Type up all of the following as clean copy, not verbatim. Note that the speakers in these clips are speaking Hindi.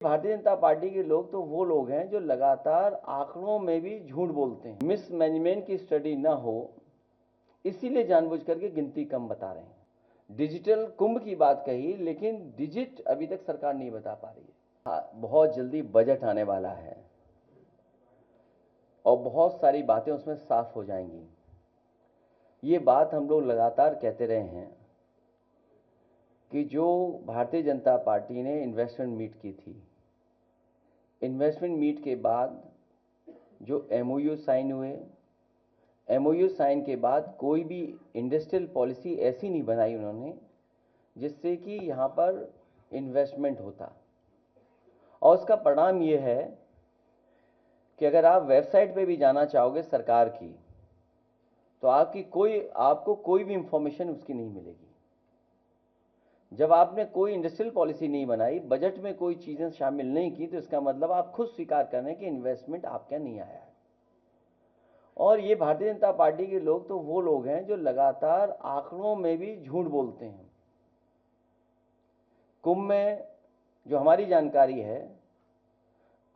भारतीय जनता पार्टी के लोग तो वो लोग हैं जो लगातार आंकड़ों में भी झूठ बोलते हैं। मिसमैनेजमेंट की स्टडी ना हो इसीलिए जानबूझ करके गिनती कम बता रहे हैं। डिजिटल कुंभ की बात कही, लेकिन डिजिट अभी तक सरकार नहीं बता पा रही है। बहुत जल्दी बजट आने वाला है और बहुत सारी बातें उसमें साफ हो जाएंगी। ये बात हम लोग लगातार कहते रहे हैं कि जो भारतीय जनता पार्टी ने इन्वेस्टमेंट मीट की थी, इन्वेस्टमेंट मीट के बाद जो एमओयू साइन हुए, एमओयू साइन के बाद कोई भी इंडस्ट्रियल पॉलिसी ऐसी नहीं बनाई उन्होंने जिससे कि यहाँ पर इन्वेस्टमेंट होता। और उसका परिणाम ये है कि अगर आप वेबसाइट पे भी जाना चाहोगे सरकार की, तो आपको कोई भी इंफॉर्मेशन उसकी नहीं मिलेगी। जब आपने कोई इंडस्ट्रियल पॉलिसी नहीं बनाई, बजट में कोई चीजें शामिल नहीं की, तो इसका मतलब आप खुद स्वीकार कर रहे हैं कि इन्वेस्टमेंट आपके नहीं आया है। और ये भारतीय जनता पार्टी के लोग तो वो लोग हैं जो लगातार आंकड़ों में भी झूठ बोलते हैं। कुंभ में जो हमारी जानकारी है,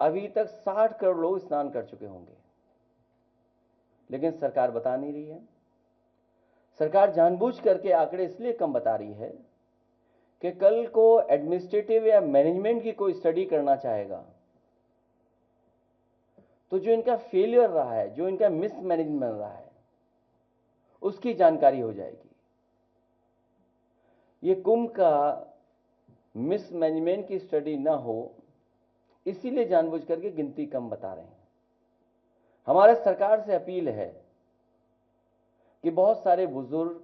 अभी तक 60 करोड़ लोग स्नान कर चुके होंगे, लेकिन सरकार बता नहीं रही है। सरकार जानबूझ करके आंकड़े इसलिए कम बता रही है कि कल को एडमिनिस्ट्रेटिव या मैनेजमेंट की कोई स्टडी करना चाहेगा तो जो इनका फेलियर रहा है, जो इनका मिसमैनेजमेंट रहा है, उसकी जानकारी हो जाएगी। ये कुंभ का मिसमैनेजमेंट की स्टडी ना हो इसीलिए जानबूझ करके गिनती कम बता रहे हैं। हमारा सरकार से अपील है कि बहुत सारे बुजुर्ग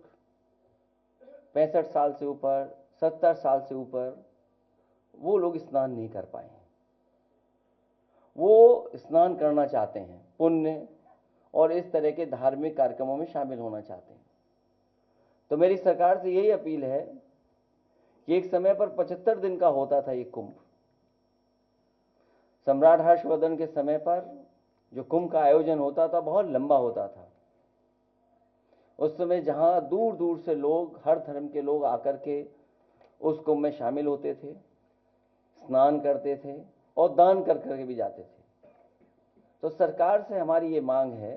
65 साल से ऊपर, 70 साल से ऊपर, वो लोग स्नान नहीं कर पाए। वो स्नान करना चाहते हैं, पुण्य और इस तरह के धार्मिक कार्यक्रमों में शामिल होना चाहते हैं। तो मेरी सरकार से यही अपील है कि एक समय पर 75 दिन का होता था ये कुंभ। सम्राट हर्षवर्धन के समय पर जो कुंभ का आयोजन होता था बहुत लंबा होता था। उस समय जहां दूर दूर से लोग, हर धर्म के लोग आकर के उस कुंभ में शामिल होते थे, स्नान करते थे और दान कर करके भी जाते थे। तो सरकार से हमारी ये मांग है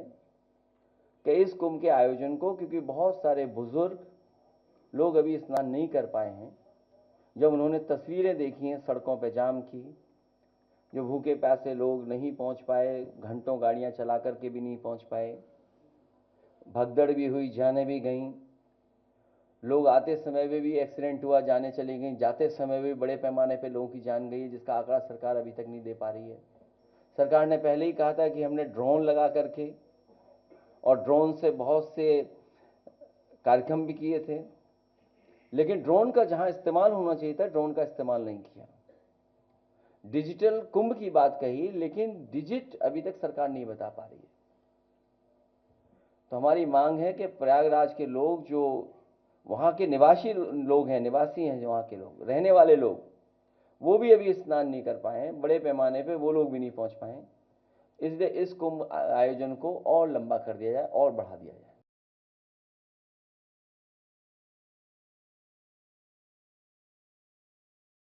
कि इस कुंभ के आयोजन को, क्योंकि बहुत सारे बुजुर्ग लोग अभी स्नान नहीं कर पाए हैं, जब उन्होंने तस्वीरें देखी हैं सड़कों पर जाम की, जो भूखे प्यासे लोग नहीं पहुंच पाए, घंटों गाड़ियां चला करके भी नहीं पहुंच पाए, भगदड़ भी हुई, जाने भी गईं, लोग आते समय में भी एक्सीडेंट हुआ, जाने चली गई, जाते समय भी बड़े पैमाने पे लोगों की जान गई, जिसका आंकड़ा सरकार अभी तक नहीं दे पा रही है। सरकार ने पहले ही कहा था कि हमने ड्रोन लगा करके और ड्रोन से बहुत से कार्यक्रम भी किए थे, लेकिन ड्रोन का जहां इस्तेमाल होना चाहिए था, ड्रोन का इस्तेमाल नहीं किया। डिजिटल कुंभ की बात कही, लेकिन डिजिट अभी तक सरकार नहीं बता पा रही है। तो हमारी मांग है कि प्रयागराज के लोग, जो वहां के निवासी लोग हैं, निवासी हैं जो वहां के लोग, रहने वाले लोग, वो भी अभी स्नान नहीं कर पाए हैं, बड़े पैमाने पे वो लोग भी नहीं पहुंच पाए, इसलिए इस कुंभ आयोजन को और लंबा कर दिया जाए और बढ़ा दिया जाए।